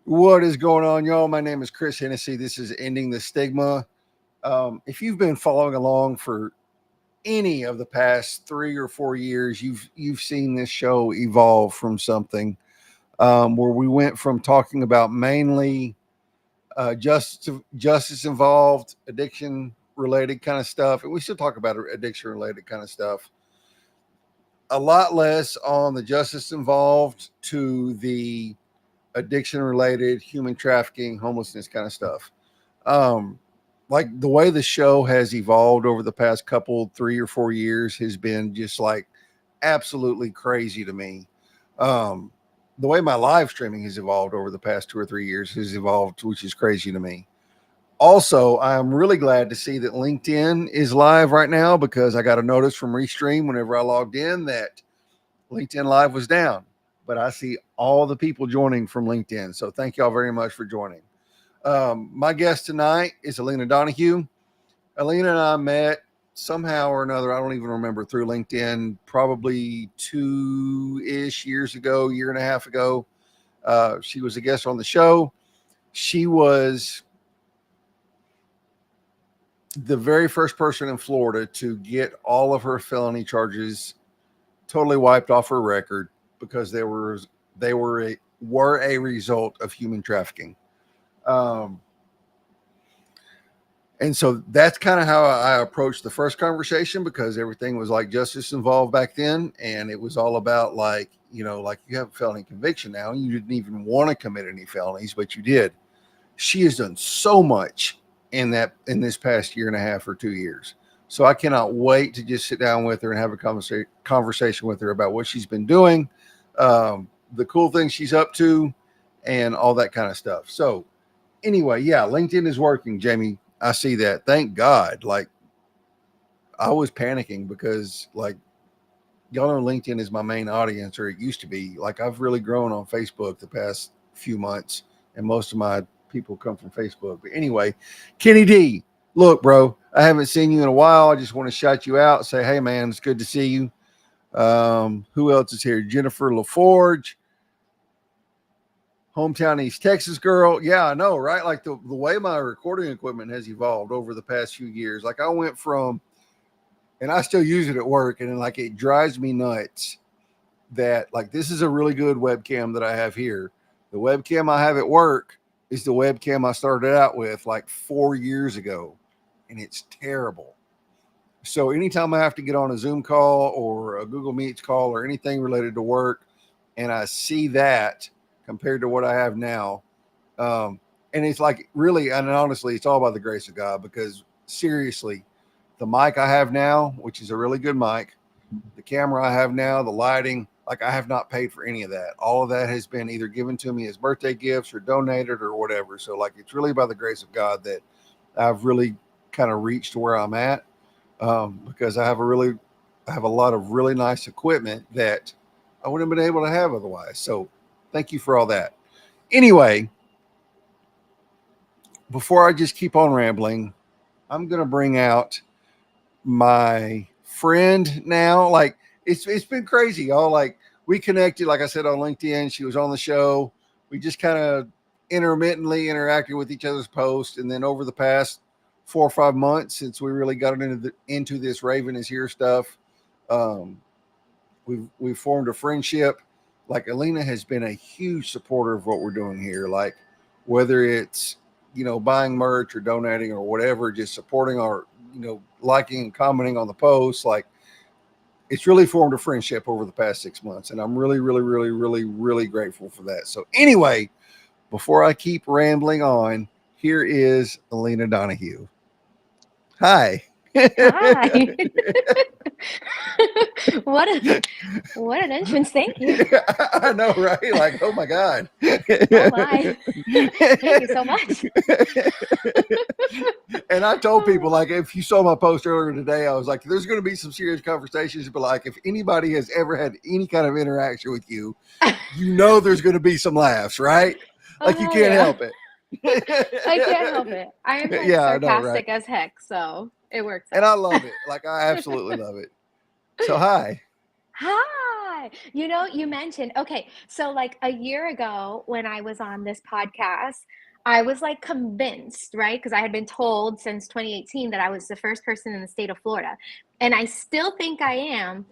What is going on, y'all? My name is Chris Hennessy. This is Ending the Stigma. If you've been following along for any of the past 3 or 4 years, you've seen this show evolve from something where we went from talking about mainly justice involved, addiction related kind of stuff, and we still talk about addiction related kind of stuff. A lot less on the justice involved to the addiction related, human trafficking, homelessness kind of stuff. Um, like the way the show has evolved over the past couple, 3 or 4 years has been just like absolutely crazy to me. Um, the way my live streaming has evolved over the past 2 or 3 years has evolved, which is crazy to me. Also, I'm really glad to see that LinkedIn is live right now because I got a notice from Restream whenever I logged in that LinkedIn Live was down, but I see all the people joining from LinkedIn. So thank y'all very much for joining. My guest tonight is Alina Donahue. Alina and I met somehow or another, I don't even remember, through LinkedIn, probably 2-ish years ago, year and a half ago. She was a guest on the show. She was the very first person in Florida to get all of her felony charges totally wiped off her record because they were a result of human trafficking. Um, and so that's kind of how I approached the first conversation because everything was like justice involved back then, and it was all about like like you have a felony conviction now, and you didn't even want to commit any felonies, but you did. She has done so much in this past year and a half or 2 years. So I cannot wait to just sit down with her and have a conversation with her about what she's been doing, the cool things she's up to, and all that kind of stuff. So anyway, yeah, LinkedIn is working, Jamie. I see that. Thank God. Like I was panicking because like y'all know LinkedIn is my main audience, or it used to be. Like I've really grown on Facebook the past few months, and most of my people come from Facebook. But anyway, Kenny D, look, bro, I haven't seen you in a while. I just want to shout you out, say, hey, man, it's good to see you. Who else is here? Jennifer LaForge, hometown East Texas girl. Yeah, I know, right? Like the way my recording equipment has evolved over the past few years. Like I went from, and I still use it at work, and like it drives me nuts that like this is a really good webcam that I have here. The webcam I have at work is the webcam I started out with like 4 years ago, and it's terrible. So anytime I have to get on a Zoom call or a Google Meets call or anything related to work, and I see that compared to what I have now, and it's like really and honestly, it's all by the grace of God because seriously, the mic I have now, which is a really good mic, the camera I have now, the lighting, like I have not paid for any of that. All of that has been either given to me as birthday gifts or donated or whatever. So like it's really by the grace of God that I've really kind of reached where I'm at, because I have a lot of really nice equipment that I wouldn't have been able to have otherwise. So thank you for all that. Anyway, before I just keep on rambling, I'm gonna bring out my friend now. Like it's been crazy, y'all. Like we connected, like I said, on LinkedIn. She was on the show. We just kind of intermittently interacted with each other's posts, and then over the past 4 or 5 months, since we really got into this Raven is here stuff, um, we've formed a friendship. Like Alina has been a huge supporter of what we're doing here. Like whether it's buying merch or donating or whatever, just supporting our liking and commenting on the posts. Like it's really formed a friendship over the past 6 months, and I'm really, really, really, really, really grateful for that. So anyway, before I keep rambling on, here is Alina Donahue. Hi. Hi. what a what an entrance. Thank you. I know, right? Like, oh my God. Oh my. Thank you so much. And I told people, like, if you saw my post earlier today, I was like, there's going to be some serious conversations, but like, if anybody has ever had any kind of interaction with you, there's going to be some laughs, right? Oh Like, you hell can't yeah. help it. I can't help it. I am like Yeah, I know, right? sarcastic as heck, so it works And out. I love it. Like, I absolutely love it. So, hi. Hi. You know, you mentioned, okay, so like a year ago when I was on this podcast, I was like convinced, right? Because I had been told since 2018 that I was the first person in the state of Florida. And I still think I am,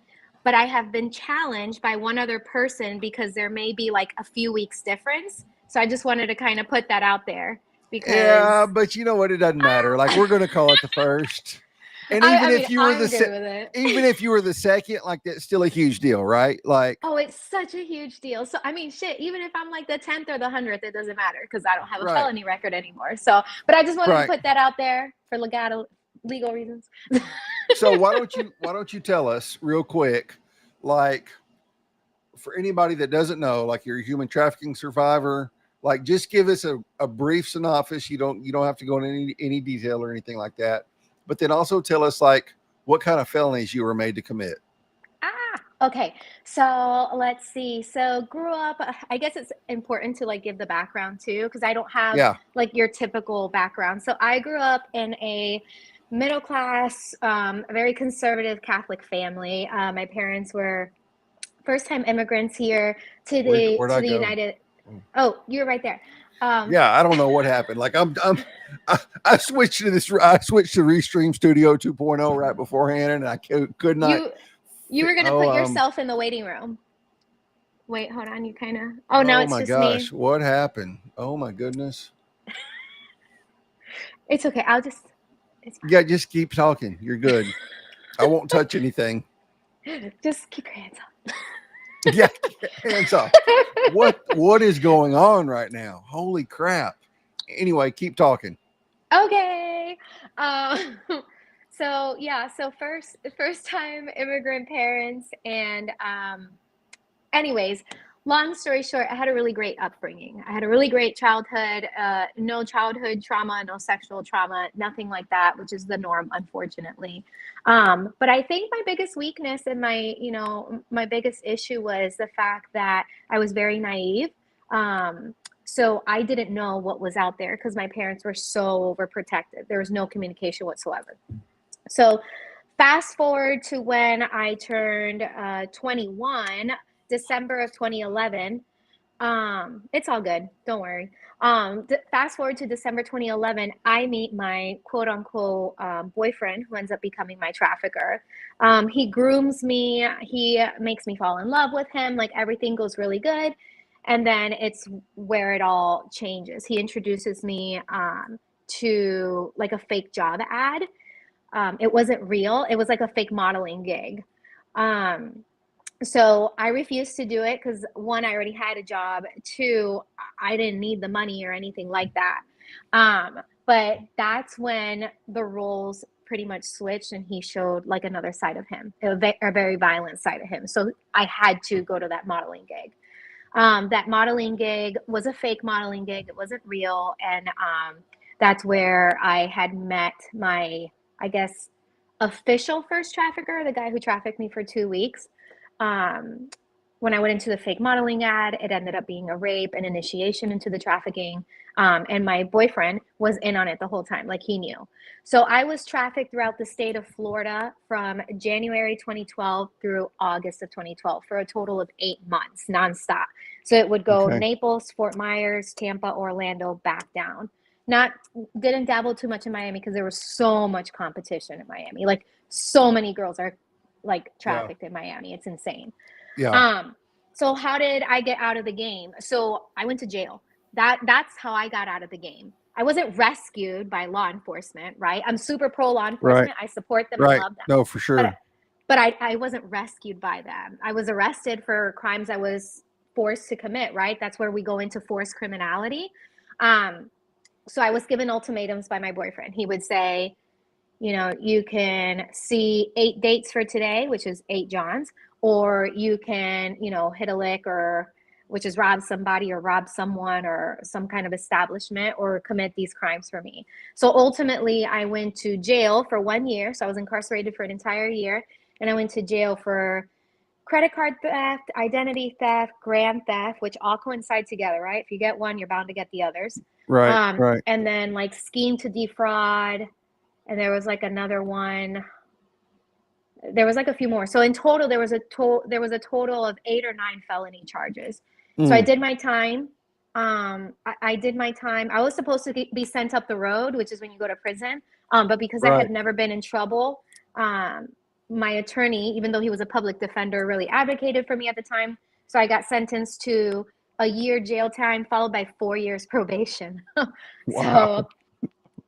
but I have been challenged by one other person because there may be like a few weeks difference. So I just wanted to kind of put that out there Yeah, because but you know what? It doesn't matter. Like we're going to call it the first. And I mean, I'm good with it. even if you were the second, like that's still a huge deal, right? Like, Oh, it's such a huge deal. So, I mean, shit, even if I'm like the 10th or the 100th, it doesn't matter because I don't have a right, felony record anymore. So, but I just wanted to right. put that out there for legal reasons. So why don't you tell us real quick, like for anybody that doesn't know, like you're a human trafficking survivor, like just give us a brief synopsis. You don't have to go into any detail or anything like that. But then also tell us like what kind of felonies you were made to commit. Okay. So let's see. So grew up, I guess it's important to like give the background too, because I don't have Yeah. like your typical background. So I grew up in a middle class, very conservative Catholic family. My parents were first time immigrants here to Where'd to I the go? United. Oh, you're right there. Um, Yeah, I don't know what happened. Like I switched to this. I switched to Restream Studio 2.0 right beforehand, and I could not. you you were gonna Oh, put yourself in the waiting room. Wait, hold on. You kind of. Oh, now oh it's my just me. gosh, what happened? Oh my goodness. It's okay. It's Yeah, just keep talking. You're good. I won't touch anything. fine. Just keep your hands up. Yeah, hands off. What is going on right now? Holy crap. Anyway, keep talking. Okay. Um, so yeah. So first time immigrant parents, and anyways, long story short, I had a really great upbringing. I had a really great childhood, no childhood trauma, no sexual trauma, nothing like that, which is the norm, unfortunately. But I think my biggest weakness and my biggest issue was the fact that I was very naive. Um, so I didn't know what was out there because my parents were so overprotective. There was no communication whatsoever. So fast forward to when I turned 21, December of 2011. It's all good. Don't worry. Fast forward to December 2011, I meet my quote unquote boyfriend who ends up becoming my trafficker. He grooms me. He makes me fall in love with him. Like everything goes really good. And then it's where it all changes. He introduces me to like a fake job ad. It wasn't real. It was like a fake modeling gig. Um, so I refused to do it because one, I already had a job. Two, I didn't need the money or anything like that. But that's when the roles pretty much switched and he showed like another side of him, a very violent side of him. So I had to go to that modeling gig. That modeling gig was a fake modeling gig. It wasn't real. And that's where I had met my, I guess, official first trafficker, the guy who trafficked me for 2 weeks. Um, when I went into the fake modeling ad, it ended up being a rape and initiation into the trafficking. And my boyfriend was in on it the whole time, like he knew. So I was trafficked throughout the state of Florida from January 2012 through August of 2012 for a total of 8 months nonstop. So it would go Okay. Naples, Fort Myers, Tampa, Orlando, back down. Not didn't dabble too much in Miami because there was so much competition in Miami. Like so many girls are like Yeah. trafficked in Miami. It's insane. Yeah. Um, so how did I get out of the game? So I went to jail. That's how I got out of the game. I wasn't rescued by law enforcement, right? I'm super pro law Right. enforcement. I support them and Right. love them. No, for But sure. but I wasn't rescued by them. I was arrested for crimes I was forced to commit, right? That's where we go into forced criminality. Um, so I was given ultimatums by my boyfriend. He would say, you can see 8 dates for today, which is 8 Johns, or you can, hit a lick or which is rob somebody or rob someone or some kind of establishment or commit these crimes for me. So ultimately I went to jail for 1 year. So I was incarcerated for an entire year. And I went to jail for credit card theft, identity theft, grand theft, which all coincide together, right? If you get one, you're bound to get the others. Right. Right. And then like scheme to defraud, and there was like another one. there was like a few more. So in total, there was a total of 8 or 9 felony charges. So I Mm, did my time. I did my time. I was supposed to be sent up the road, which is when you go to prison. But because I right. had never been in trouble, um, my attorney, even though he was a public defender, really advocated for me at the time. So I got sentenced to a year jail time followed by 4 years probation. So Wow.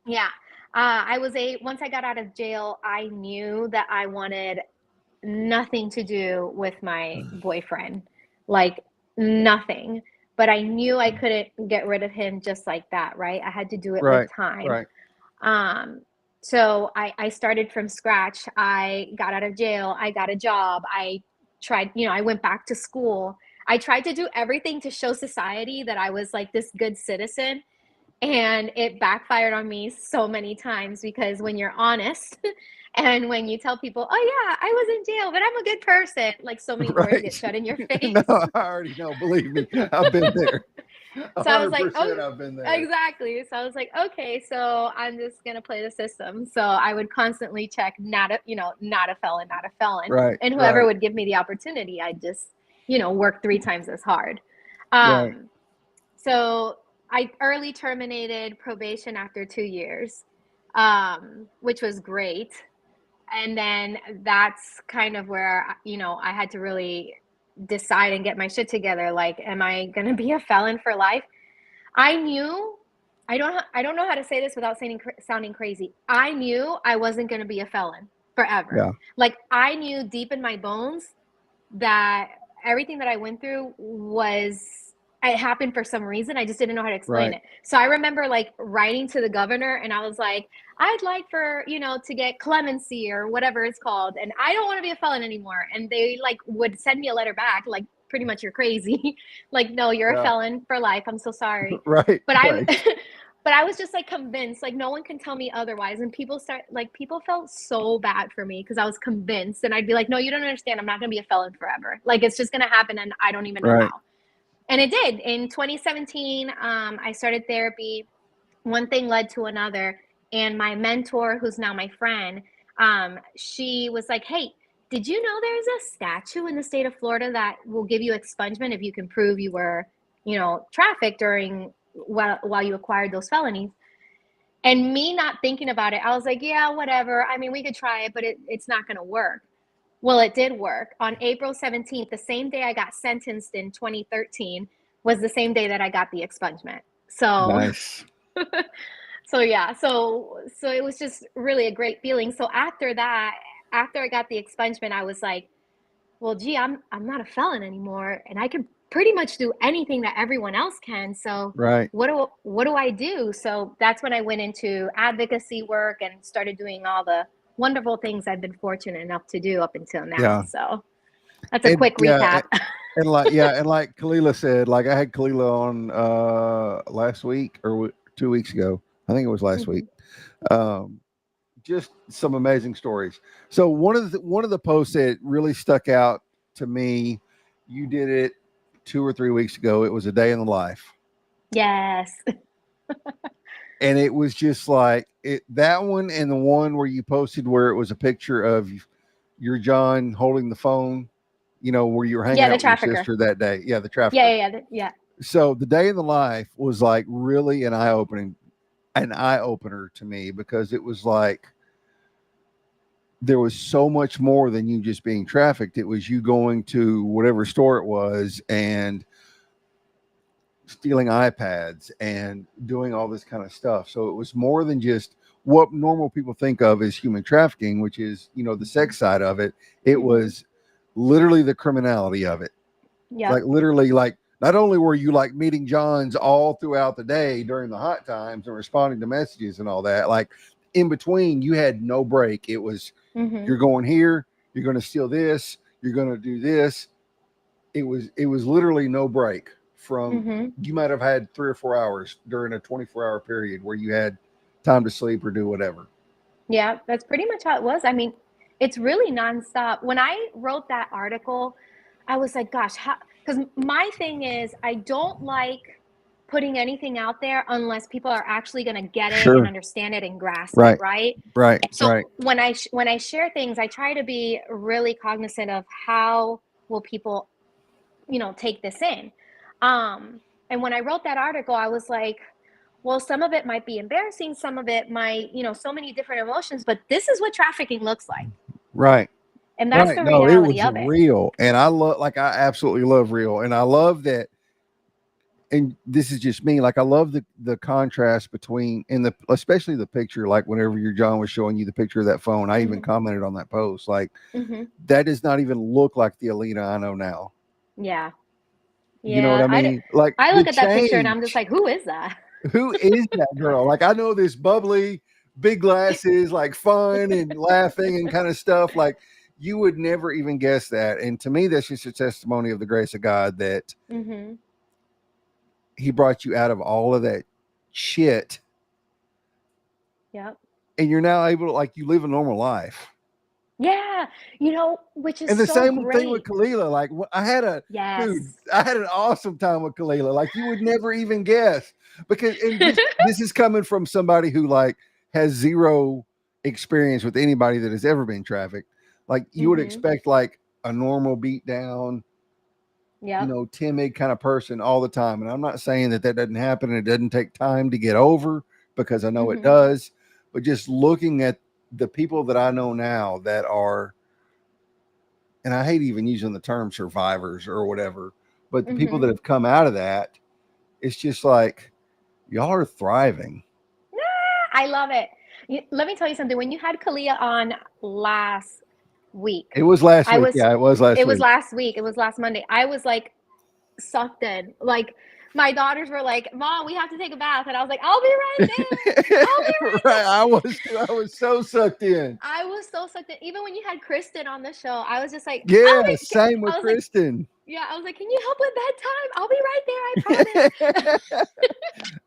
yeah, once I got out of jail, I knew that I wanted nothing to do with my boyfriend, like nothing. But I knew I couldn't get rid of him just like that, right? I had to do it with Right. time. Right. Um, so I started from scratch. I got out of jail. I got a job. I tried, I went back to school. I tried to do everything to show society that I was like this good citizen. And it backfired on me so many times because when you're honest and when you tell people, oh, yeah, I was in jail, but I'm a good person, like so many doors get Right. shut in your No, face. I already know. Believe me, I've been there. A So I was hundred like, oh, percent, I've been there. exactly. So I was like, okay, so I'm just gonna play the system. So I would constantly check not a felon, not a felon. Right. And whoever Right. would give me the opportunity, I'd just, work 3 times as hard. Right. Um, so I early terminated probation after 2 years, which was great. And then that's kind of where, I had to really decide and get my shit together. Like, am I going to be a felon for life? I knew, I don't know how to say this without sounding crazy. I knew I wasn't going to be a felon forever. Yeah. Like, I knew deep in my bones that everything that I went through it happened for some reason. I just didn't know how to explain Right. it. So I remember like writing to the governor and I was like, I'd like for, to get clemency or whatever it's called. And I don't want to be a felon anymore. And they like would send me a letter back, like pretty much you're crazy. Like, no, you're a Yeah. felon for life. I'm so sorry. Right. But I'm Right. but I was just like convinced, like no one can tell me otherwise. And people felt so bad for me because I was convinced. And I'd be like, no, you don't understand. I'm not going to be a felon forever. Like it's just going to happen. And I don't even know Right. how. And it did. In 2017, I started therapy. One thing led to another. And my mentor, who's now my friend, she was like, hey, did you know there's a statute in the state of Florida that will give you expungement if you can prove you were, trafficked while you acquired those felonies? And me not thinking about it, I was like, yeah, whatever. I mean, we could try it, but it's not going to work. Well, it did work. On April 17th, the same day I got sentenced in 2013, was the same day that I got the expungement. So, Nice. so yeah, so it was just really a great feeling. So after that, after I got the expungement, I was like, well, gee, I'm not a felon anymore, and I can pretty much do anything that everyone else can. So Right. what do I do? So that's when I went into advocacy work and started doing all the wonderful things I've been fortunate enough to do up until now. Yeah. So that's a And quick yeah. recap. And like Kalila said, like I had Kalila on last week or 2 weeks ago. I think it was last week. Mhm. Um, just some amazing stories. So one of the posts that really stuck out to me, you did it 2 or 3 weeks ago. It was a day in the life, Yes. and it was just like that one and the one where you posted where it was a picture of your John holding the phone. Where you were hanging Yeah, the out with your trafficker. sister that day. Yeah, the Yeah, trafficker. yeah, yeah, yeah. So the day in the life was like really an eye opener to me because it was like there was so much more than you just being trafficked. It was you going to whatever store it was and stealing iPads and doing all this kind of stuff. So it was more than just what normal people think of as human trafficking, which is, the sex side of it. It Hmm. was literally the criminality of it. Like Yep. literally like not only were you like meeting Johns all throughout the day during the hot times and responding to messages and all that, like in between you had no break. It was Hmm. you're going here, you're going to steal this, you're going to do this. It was literally no break from Hmm. you might have had 3 or 4 hours during a 24-hour period where you had time to sleep or do whatever. Yeah, that's pretty much how it was. I mean, it's really nonstop. When I wrote that article, I was like, gosh, how, because my thing is, I don't like putting anything out there unless people are actually going to get it and Sure. understand it and grasp it, Right. right? Right. So Right. when I share things, I try to be really cognizant of how will people, take this in. And when I wrote that article, I was like, well, some of it might be embarrassing, some of it might, so many different emotions, but this is what trafficking looks like. Right. And that's Right. the No, it reality was of it. real. And I absolutely love real. And I love that. And this is just me. Like, I love the contrast between, in the, especially the picture, like whenever your John was showing you the picture of that phone, I even Hmm. commented on that post. Like, Hmm. that does not even look like the Alina I know now. Yeah. You know what Yeah. I mean? Like I the look at that picture and I'm just change. like, who is that? Who is that girl? Like, I know this bubbly, big glasses, like fun and laughing and kind of stuff. Like, you would never even guess that. And to me, that's just a testimony of the grace of God that Hmm. He brought you out of all of that shit, Yep. and you're now able to, like, you live a normal life. Yeah. Which is And the so same thing with great. Kalila. Like, dude, Yes. I had an awesome time with Kalila. Like, you would never even guess, because, and this is coming from somebody who, like, has zero experience with anybody that has ever been trafficked. Like, you would Hmm. expect like a normal beat down, Yep. timid kind of person all the time. And I'm not saying that doesn't happen and it doesn't take time to get over, because I know it Hmm. does. But just looking at the people that I know now that are, and I hate even using the term survivors or whatever, but the people that Hmm. have come out of that, it's just like, y'all are thriving. I love it. Let me tell you something. When you had Kalia on last week, It was last I week. was, Yeah, it was last it was week. last week, it was last Monday. I was like sucked in. Like, my daughters were like, Mom, we have to take a bath. And I was like, I'll be right there. I'll be right Right. I there. was too. I was so sucked in. I was so sucked in. Even when you had Kristen on the show, I was just like, Yeah, same with I was like, Kristen. yeah, I was like, can you help with bedtime? I'll be right there. I promise.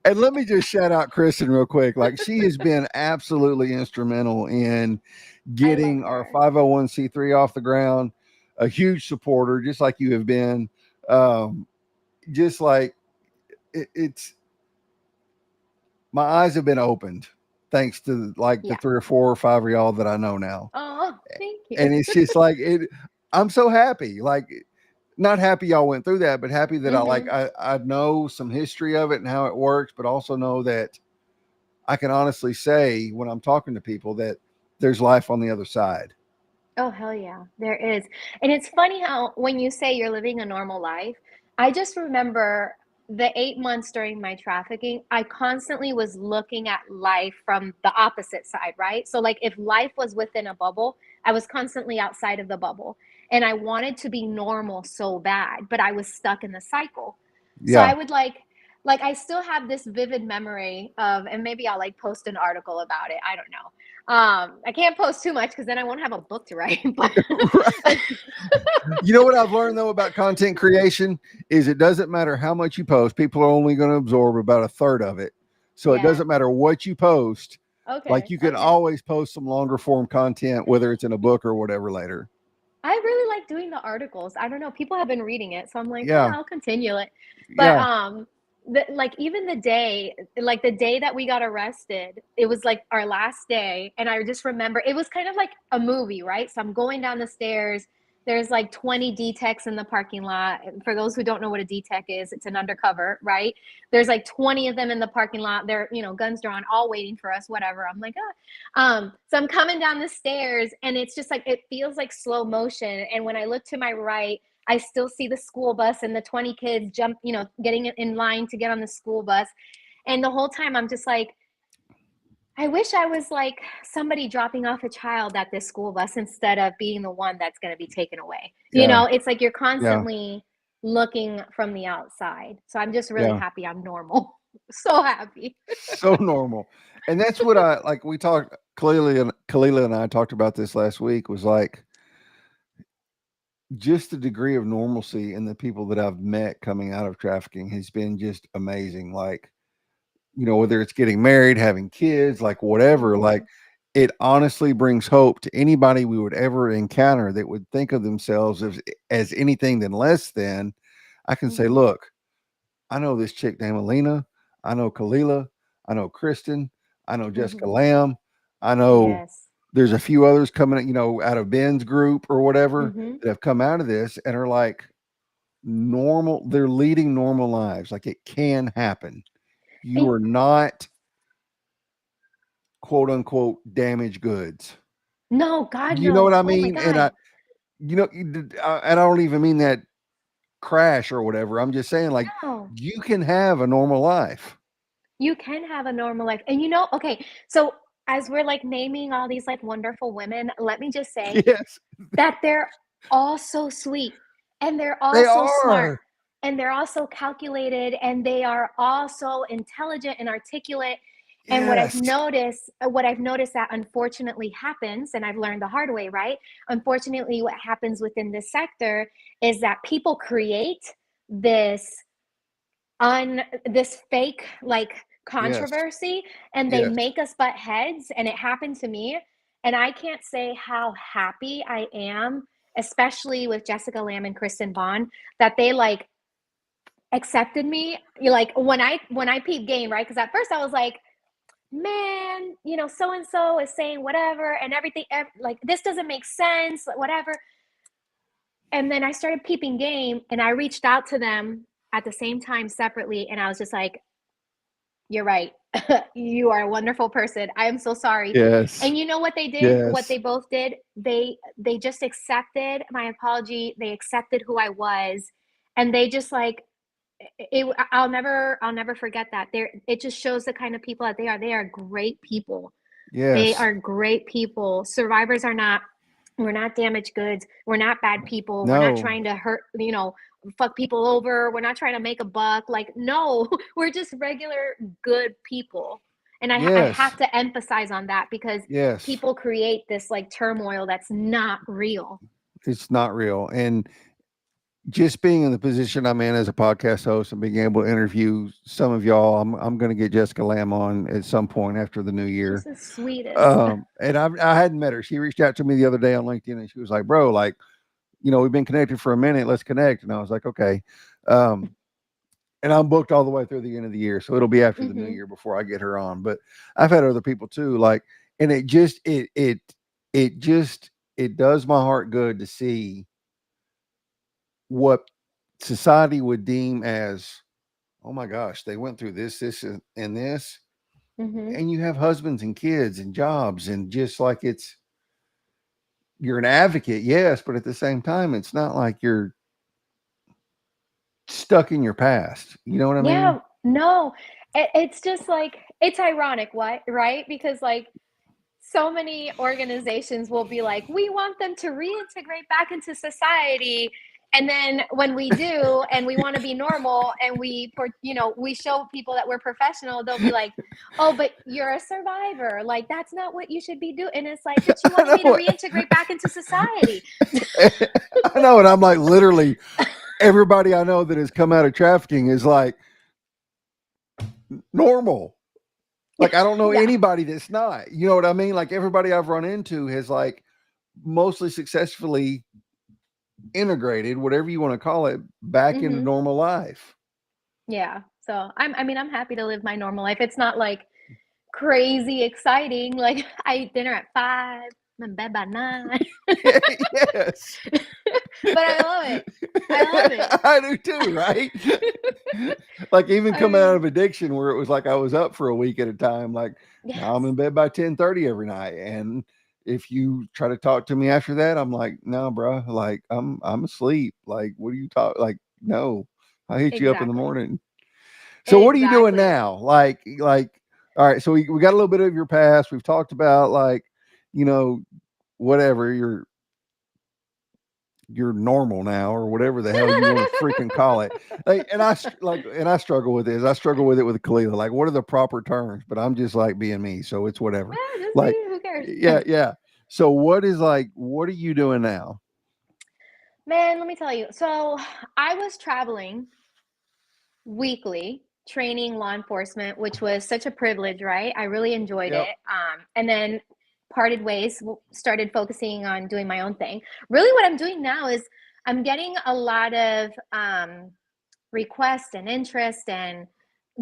And let me just shout out Kristen real quick. Like, she has been absolutely instrumental in I love getting our her. 501c3 off the ground. A huge supporter, just like you have been. Um, just like it's my eyes have been opened thanks to like the Yeah. 3 or 4 or 5 of y'all that I know now. Oh, thank you. And it's just like it. I'm so happy. Like, not happy y'all went through that, but happy that Hmm. I know some history of it and how it works, but also know that I can honestly say when I'm talking to people that there's life on the other side. Oh, hell yeah, there is. And it's funny how when you say you're living a normal life, I just remember the 8 months during my trafficking, I constantly was looking at life from the opposite side, right? So, like, if life was within a bubble, I was constantly outside of the bubble. And I wanted to be normal so bad, but I was stuck in the cycle. So Yeah. I would I still have this vivid memory of, and maybe I'll like post an article about it. I don't know. I can't post too much because then I won't have a book to write. But Right. You know what I've learned though about content creation is it doesn't matter how much you post, people are only going to absorb about a third of it. So it yeah, doesn't matter what you post. Like, okay, you can okay. always post some longer form content, whether it's in a book or whatever later. I really like doing the articles. I don't know. People have been reading it, so I'm like, Yeah. I'll continue it. But Yeah. like even the day that we got arrested, it was like our last day, and I just remember it was kind of like a movie, right? So I'm going down the stairs. There's like 20 D-techs in the parking lot. For those who don't know what a D-tech is, it's an undercover, right? There's like 20 of them in the parking lot. They're, guns drawn, all waiting for us, whatever. I'm like, so I'm coming down the stairs and it's just like it feels like slow motion. And when I look to my right, I still see the school bus and the 20 kids jump, getting in line to get on the school bus. And the whole time I'm just like, I wish I was like somebody dropping off a child at this school bus instead of being the one that's going to be taken away. Yeah. It's like you're Yeah. constantly looking from the outside. So I'm just really Yeah. happy I'm normal. So happy. So normal. And that's what I like. We talked, Kalila and I talked about this last week, was like just the degree of normalcy in the people that I've met coming out of trafficking has been just amazing. Like, whether it's getting married, having kids, like whatever, like Hmm. it honestly brings hope to anybody we would ever encounter that would think of themselves as anything than less than. I can say, Hmm. look, I know this chick named Alina. I know Kalila. I know Kristen. I know Jessica Mhm. Lamb. I know Yes. there's a few others coming, out of Ben's group or whatever Mhm. that have come out of this and are like normal. They're leading normal lives. Like it can happen. You And are not quote unquote damaged goods. no, God, You know what no. I Oh my mean? And God. I don't even mean that crash or whatever. I'm just saying, like, No. you can have a normal life. You can have a normal life. And okay, so as we're like naming all these like wonderful women, let me just say Yes, that they're all so sweet and they're all they so smart are. and they're all so calculated and they are all so intelligent and articulate. And Yes, what I've noticed that unfortunately happens, and I've learned the hard way, right? Unfortunately, what happens within this sector is that people create this this fake like yes, controversy, and they yes, make us butt heads, and it happened to me. And I can't say how happy I am, especially with Jessica Lamb and Kristen Vaughn, that they like accepted me. You like when I peep game, right? Because at first I was like, man, so and so is saying whatever and everything, like this doesn't make sense, whatever. And then I started peeping game, and I reached out to them at the same time separately, and I was just like, you're right. You are a wonderful person. I am so sorry. yes, And you know what they did? What yes, they both did? They just accepted my apology. They accepted who I was, and they just like it. I'll never forget that. It just shows the kind of people that they are. They are great people. They yes. are great people. Survivors are not. We're not damaged goods. We're not bad people. We're not No, trying to hurt, fuck people over. We're not trying to make a buck. Like, no, we're just regular good people. And I have yes, to emphasize on that because yes. people create this like turmoil that's not real. It's not real. And just being in the position I'm in as a podcast host and being able to interview some of y'all, I'm going to get Jessica Lamb on at some point after the new She's year. the sweetest. And I hadn't met her. She reached out to me the other day on LinkedIn and she was like, "Bro, like, we've been connected for a minute. Let's connect." And I was like, "Okay." Um, and I'm booked all the way through the end of the year, so it'll be after the new Hmm. year before I get her on. But I've had other people too, like, and it does my heart good to see what society would deem as, oh my gosh, they went through this, and this, Hmm. and you have husbands and kids and jobs, and just like you're an advocate, yes, but at the same time, it's not like you're stuck in your past. You know what I mean? Yeah, no, it's just like, it's ironic, what, right? Because like, so many organizations will be like, we want them to reintegrate back into society. And then when we do, and we want to be normal, and we show people that we're professional, they'll be like, oh, but you're a survivor. Like, that's not what you should be doing. And it's like, but you I wanted me to know. reintegrate back into society. I know, and I'm like, literally, everybody I know that has come out of trafficking is like normal. Like, I don't know Yeah, anybody that's not. You know what I mean? Like, everybody I've run into has like mostly successfully integrated, whatever you want to call it, back into hmm, normal life. yeah. So I'm happy to live my normal life. It's not like crazy exciting. Like, I eat dinner at 5, I'm in bed by 9. Yes. But I love it. I love it. I do too, right? Like, even I coming out mean, of addiction where it was like I was up for a week at a time, like now I'm yes, in bed by 10:30 every night. And if you try to talk to me after that, I'm like, no, bro, like I'm asleep. Like, what are you talking? Like, no, I hit you up in the exactly. morning. So what are you doing Exactly. now? All right, so we got a little bit of your past. We've talked about like, you know, whatever you're normal now or whatever the hell you want to freaking call it. Like, and I struggle with this. I struggle with it with Kalila. Like, what are the proper terms? But I'm just like being me, so it's whatever. Just Like, be, who cares? yeah, yeah. So what are you doing now? Man, let me tell you. So I was traveling weekly training law enforcement, which was such a privilege, right? I really enjoyed Yep. it. And then parted ways, started focusing on doing my own thing. Really, what I'm doing now is I'm getting a lot of requests and interest and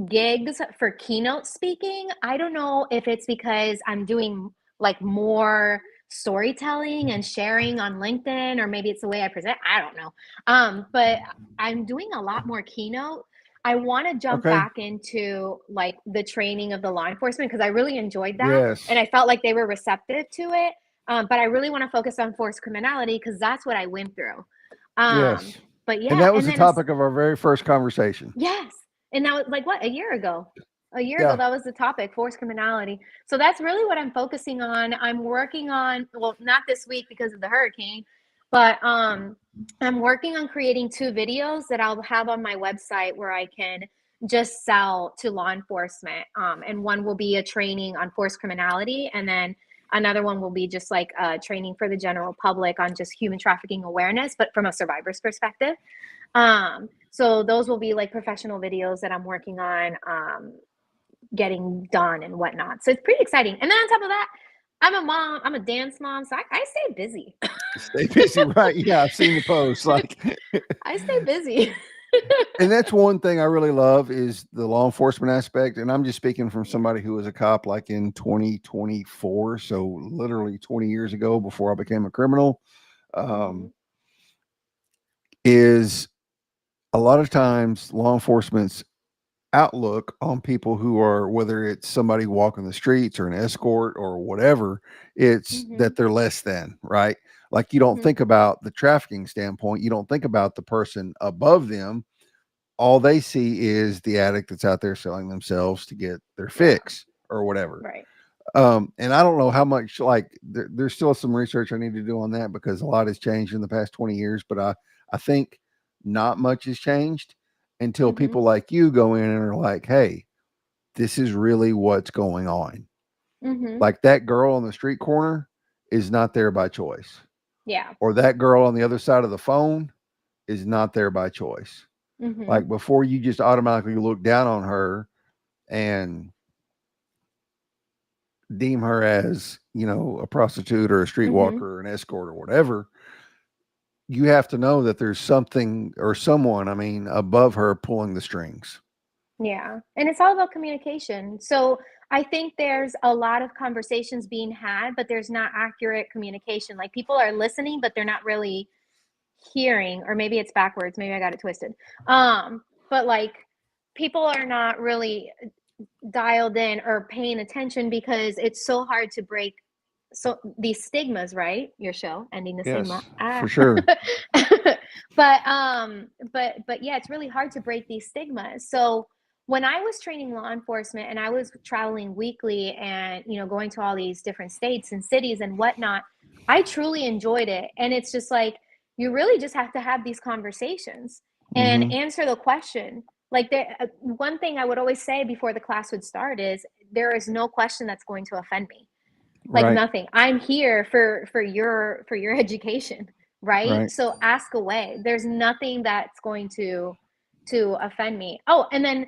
gigs for keynote speaking. I don't know if it's because I'm doing like more storytelling and sharing on LinkedIn, or maybe it's the way I present. I don't know. But I'm doing a lot more keynote. I want to jump Okay. back into like the training of the law enforcement because I really enjoyed that and Yes. I felt like they were receptive to it. But I really want to focus on forced criminality because that's what I went through. Um, Yes. but And yeah, that was and the then as topic of our very first conversation. yes. And now, like what, a year ago? A year ago, Yeah. that was the topic, forced criminality. So that's really what I'm focusing on. I'm working on, well, not this week because of the hurricane, but I'm working on creating 2 videos that I'll have on my website where I can just sell to law enforcement. And one will be a training on forced criminality, and then another one will be just like training for the general public on just human trafficking awareness, but from a survivor's perspective. So those will be like professional videos that I'm working on getting done and whatnot. So it's pretty exciting. And then on top of that, I'm a mom, I'm a dance mom, so I stay busy. Stay busy, right? Yeah, I've seen the posts. Like, I stay busy. and that's one thing I really love is the law enforcement aspect. And I'm just speaking from Yeah. somebody who was a cop like in 2024. So literally 20 years ago before I became a criminal. Mm-hmm. Um, is a lot of times law enforcement's outlook on people who are, whether it's somebody walking the streets or an escort or whatever, it's Mm-hmm. that they're less than, right? Like you don't Mm-hmm. think about the trafficking standpoint, you don't think about the person above them. All they see is the addict that's out there selling themselves to get their Yeah. fix or whatever. Right. And I don't know how much, like there's still some research I need to do on that because a lot has changed in the past 20 years, but I think not much has changed until Mm-hmm. people like you go in and are like, hey, this is really what's going on. Mm-hmm. Like that girl on the street corner is not there by choice, Yeah. or that girl on the other side of the phone is not there by choice. Mm-hmm. Like before you just automatically look down on her and deem her as, a prostitute or a Mm-hmm. streetwalker or an escort or whatever, you have to know that there's something or someone, I mean, above her pulling the strings. Yeah. And it's all about communication. So I think there's a lot of conversations being had, but there's not accurate communication. Like people are listening, but they're not really hearing, or maybe it's backwards. Maybe I got it twisted. But like people are not really dialed in or paying attention because it's so hard to break so these stigmas, right? Your show ending the stigma. Yes, Ah. for sure. But yeah, it's really hard to break these stigmas. So when I was training law enforcement and I was traveling weekly and going to all these different states and cities and whatnot, I truly enjoyed it. And it's just like you really just have to have these conversations and Hmm. answer the question. Like one thing I would always say before the class would start is there is no question that's going to offend me, like Right, nothing. I'm here for your education, right? right. So ask away. There's nothing that's going to offend me. Oh, and then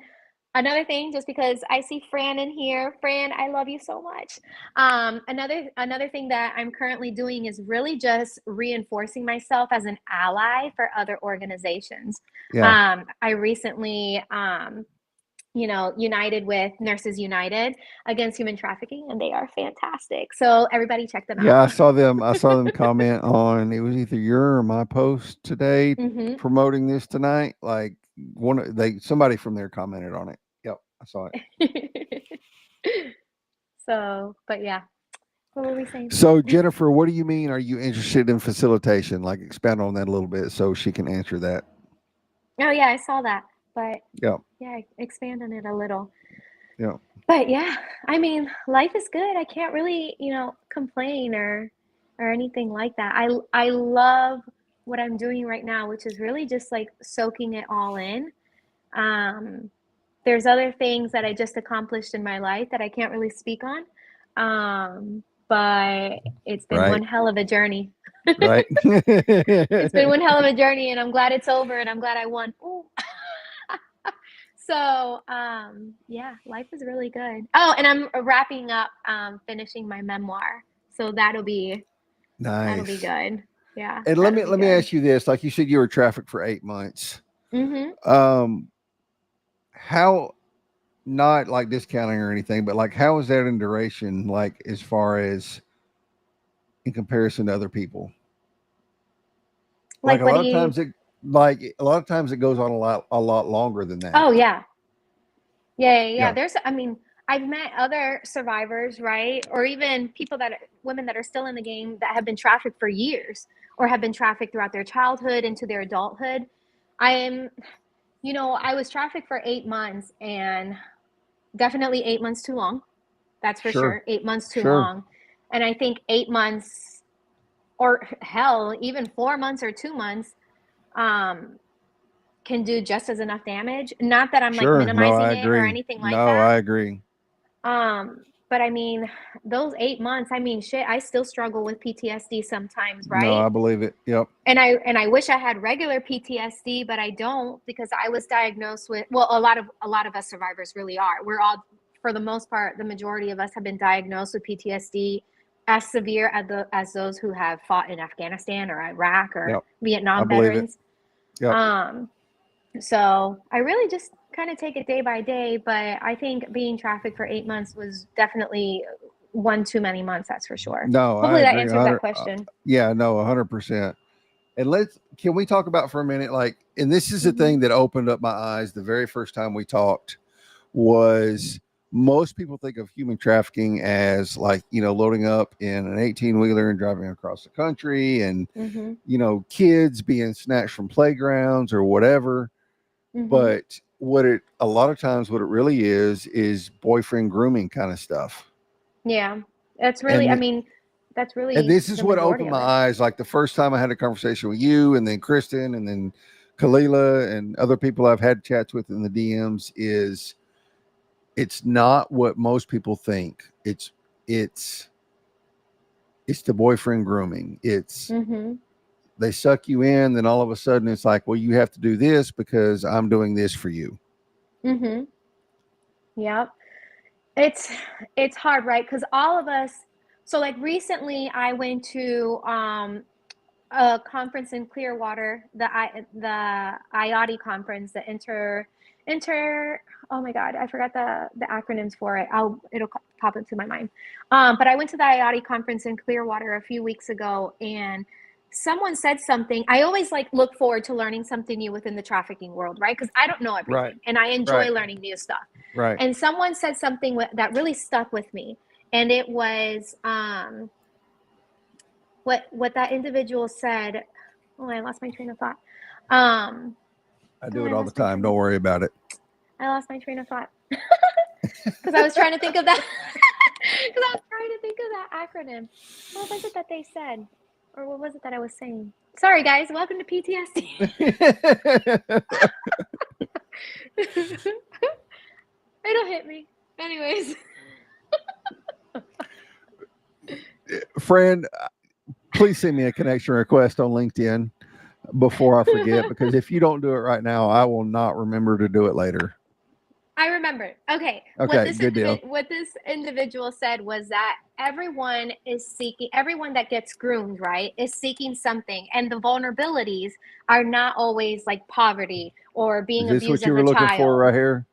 another thing, just because I see Fran in here, Fran, I love you so much. Another thing that I'm currently doing is really just reinforcing myself as an ally for other organizations. Yeah. I recently united with Nurses United against human trafficking, and they are fantastic. So everybody check them Yeah, out. I saw them comment on, it was either your or my post today Hmm. promoting this tonight. Like somebody from there commented on it. Yep, I saw it. So, but yeah, what were we saying? So Jennifer, what do you mean? Are you interested in facilitation? Like expand on that a little bit so she can answer that. Oh yeah, I saw that, but Yeah, yeah, expand on it a little. yeah. But yeah, I mean, life is good. I can't really, complain or anything like that. I love what I'm doing right now, which is really just like soaking it all in. Um, there's other things that I just accomplished in my life that I can't really speak on. But it's been Right, one hell of a journey. right. It's been one hell of a journey, and I'm glad it's over, and I'm glad I won. Ooh. So, yeah, life is really good. Oh, and I'm wrapping up, finishing my memoir. So that'll be Nice. good. Yeah, And let that'll me be let me good. ask you this: like you said, you were trafficked for 8 months. Mm-hmm. Um, how, not like discounting or anything, but like how is that in duration? Like as far as in comparison to other people, like Like, what do you? a lot of times it goes on a lot longer than that. Oh, yeah. Yeah, yeah, yeah. Yeah, I mean, I've met other survivors, right? Or even women that are still in the game that have been trafficked for years or have been trafficked throughout their childhood into their adulthood. I am, I was trafficked for 8 months and definitely 8 months too long. That's for sure, sure. 8 months too sure, long. And I think 8 months, or hell, even 4 months or 2 months, um, can do just as enough damage. Not that I'm like sure. No, I minimizing it or agree. anything like No, that. I agree. But I mean, those 8 months, I mean, shit, I still struggle with PTSD sometimes, No, right? I believe it. Yep. And I wish I had regular PTSD, but I don't, because I was diagnosed with, well, a lot of us survivors really are. We're all, for the most part, the majority of us have been diagnosed with PTSD as severe as those who have fought in Afghanistan or Iraq or Yep. I Vietnam believe it. veterans. Yep. Um, so I really just kind of take it day by day, but I think being trafficked for 8 months was definitely one too many months, that's for sure. No, I Hopefully that agree. answers that question. Yeah, no, 100%. And can we talk about for a minute, like, and this is the Hmm. thing that opened up my eyes the very first time we talked was most people think of human trafficking as like, loading up in an 18 wheeler and driving across the country and, Hmm. kids being snatched from playgrounds or whatever. Hmm. But a lot of times what it really is boyfriend grooming kind of stuff. Yeah, that's really, I And mean, that's and really this is the what majority opened of my it. eyes. Like the first time I had a conversation with you, and then Kristen, and then Kalila, and other people I've had chats with in the DMs, is it's not what most people think. It's it's the boyfriend grooming. It's Hmm. they suck you in, then all of a sudden it's like, well, you have to do this because I'm doing this for you. Hmm. Yep. It's it's hard, right? Because all of us, so like recently I went to a conference in Clearwater, the IOTI conference, the inter oh my god, I forgot the acronyms for it. It'll pop into my mind. But I went to the IOTI conference in Clearwater a few weeks ago, and someone said something. I always like look forward to learning something new within the trafficking world, right? Because I don't know Right. everything, and I enjoy Right. learning new stuff. Right. And someone said something that really stuck with me, and it was what that individual said. Oh, I lost my train of thought. Um, I oh, do it I all the lost my time. train of Don't worry about it. I lost my train of thought because I was trying to think of that because I was trying to think of that acronym. What was it that they said, or what was it that I was saying? Sorry, guys. Welcome to PTSD. It'll hit me. Anyways. Friend, please send me a connection request on LinkedIn before I forget, because if you don't do it right now, I will not remember to do it later. I remember. Okay, Okay, good deal. what this individual said was that everyone that gets groomed, right, is seeking something, and the vulnerabilities are not always like poverty or Is being this abused what you as were a looking for child. right here?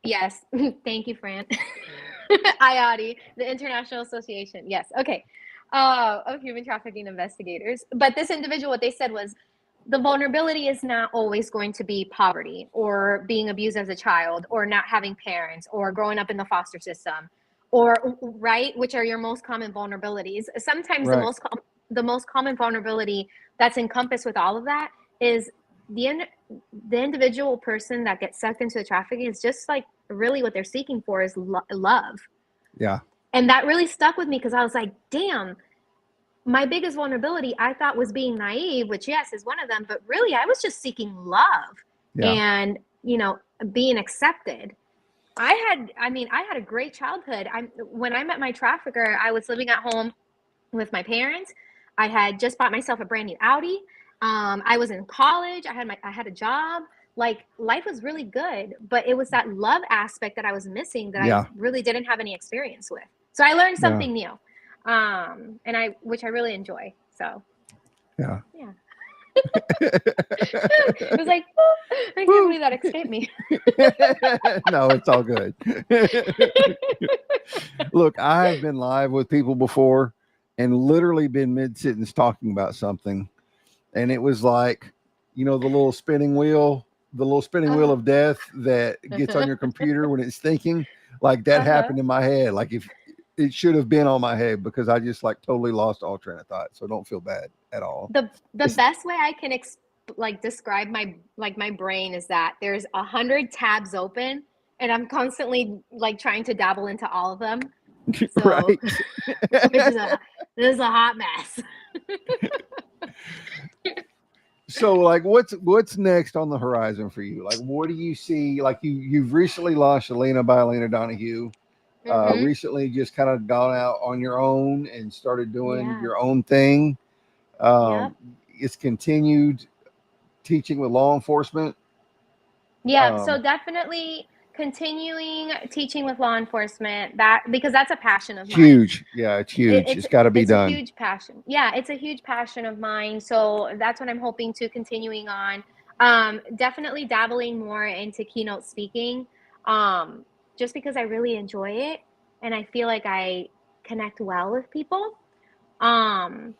Yes, thank you, Fran. IATI, the International Association. Yes, okay, of Human Trafficking Investigators. But this individual, what they said was, the vulnerability is not always going to be poverty or being abused as a child or not having parents or growing up in the foster system, or right, which are your most common vulnerabilities. Sometimes Right. the most common vulnerability that's encompassed with all of that is the the individual person that gets sucked into the trafficking is just like really what they're seeking for is love. Yeah. And that really stuck with me because I was like, damn, my biggest vulnerability I thought was being naive, which yes is one of them, but really I was just seeking love Yeah. and being accepted. I had a great childhood. When I met my trafficker, I was living at home with my parents. I had just bought myself a brand new Audi. I was in college. I had a job. Like life was really good, but it was that love aspect that I was missing that I Yeah. really didn't have any experience with. So I learned Yeah. something new, and which I really enjoy. So Yeah. yeah. It was like, I can't believe that escaped me. No, it's all good. Look, I have been live with people before and literally been mid sentence talking about something. And it was like, the little spinning wheel Uh-huh. of death that gets on your computer when it's thinking. Like that Uh-huh. happened in my head. Like if it should have been on my head because I just like totally lost all train of thought. So don't feel bad at all. The It's best way I can like describe my brain is that there's 100 tabs open, and I'm constantly like trying to dabble into all of them. So, right. which is a this is a hot mess. So like what's next on the horizon for you? Like what do you see? Like you've recently launched Alina by Alina Donahue. Mm-hmm. Recently just kind of gone out on your own and started doing Yeah. your own thing. Yep. It's continued teaching with law enforcement. Yeah, Um, so definitely continuing teaching with law enforcement, that because that's a passion of mine. Huge. Yeah, it's It, huge. it's It's got to be it's a done. huge passion. Yeah, it's a huge passion of mine. So that's what I'm hoping to continuing on. Definitely dabbling more into keynote speaking. Um, just because I really enjoy it and I feel like I connect well with people. Um,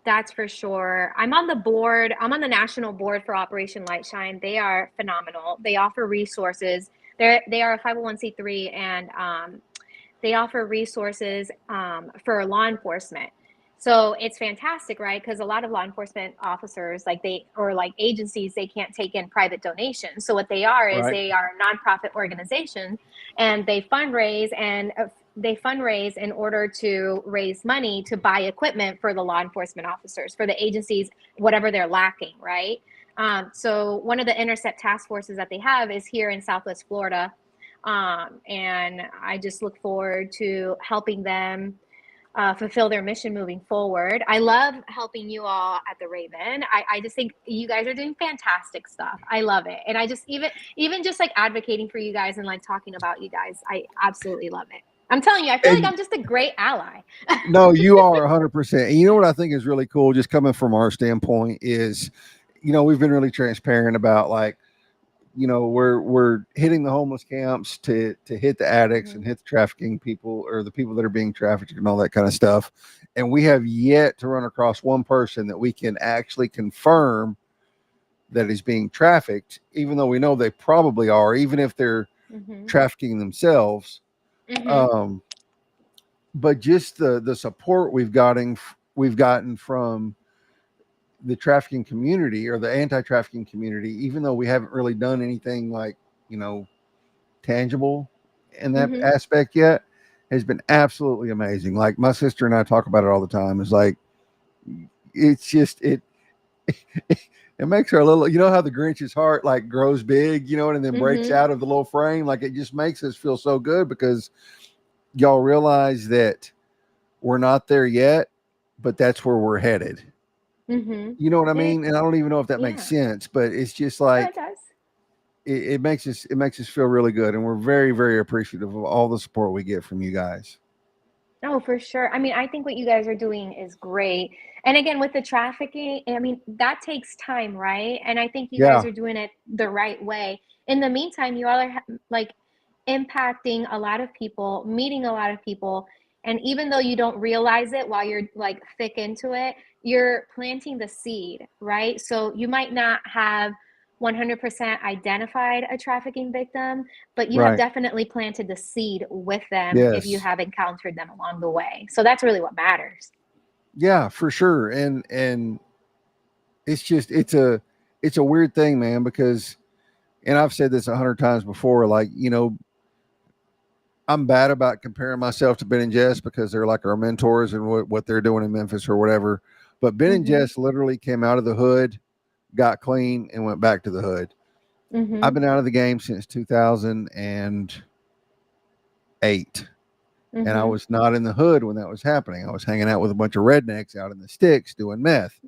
that's for sure. I'm on the board. I'm on the national board for Operation Lightshine. They are phenomenal. They offer resources. They are a 501(c)(3), and they offer resources for law enforcement. So it's fantastic, right? Because a lot of law enforcement officers, like agencies, they can't take in private donations. So what they are is Right. they are a nonprofit organization, and they fundraise in order to raise money to buy equipment for the law enforcement officers, for the agencies, whatever they're lacking, right? So one of the intercept task forces that they have is here in Southwest Florida, and I just look forward to helping them fulfill their mission moving forward. I love helping you all at the Raven. I just think you guys are doing fantastic stuff. I love it. And I just even just like advocating for you guys and like talking about you guys, I absolutely love it. I'm telling you, I feel like And I'm just a great ally. no, you are 100%. And you know what I think is really cool, just coming from our standpoint, is, we've been really transparent about like, we're hitting the homeless camps to hit the addicts and Mm-hmm. hit the trafficking people or the people that are being trafficked and all that kind of stuff. And we have yet to run across one person that we can actually confirm that is being trafficked, even though we know they probably are, even if they're Mm-hmm. trafficking themselves. Mm-hmm. Um, but just the support we've gotten from the trafficking community or the anti-trafficking community, even though we haven't really done anything like, you know, tangible in that Mm-hmm. aspect yet, has been absolutely amazing. Like my sister and I talk about it all the time. It's like it's just it makes her a little, how the Grinch's heart like grows big, and then breaks Mm-hmm. out of the little frame. Like it just makes us feel so good because y'all realize that we're not there yet, but that's where we're headed. Mm-hmm. You know what I It, mean? And I don't even know if that makes yeah. sense, but it's just No, it like does. it makes us feel really good, and we're very very appreciative of all the support we get from you guys. No, for sure. I mean, I think what you guys are doing is great. And again, with the trafficking, I mean, that takes time, right? And I think you guys Yeah, are doing it the right way. In the meantime, you all are like impacting a lot of people, meeting a lot of people. And even though you don't realize it while you're like thick into it, you're planting the seed, right? So you might not have 100% identified a trafficking victim, but you have right. definitely planted the seed with them if you Yes. have encountered them along the way. So that's really what matters. Yeah, for sure. And it's just it's a weird thing, man, because and I've said this 100 times before, like, I'm bad about comparing myself to Ben and Jess because they're like our mentors and what they're doing in Memphis or whatever. But Ben and Mhm. Jess literally came out of the hood, got clean, and went back to the hood. I've Mhm. been out of the game since 2008, and I Mhm. was not in the hood when that was happening. I was hanging out with a bunch of rednecks out in the sticks doing meth.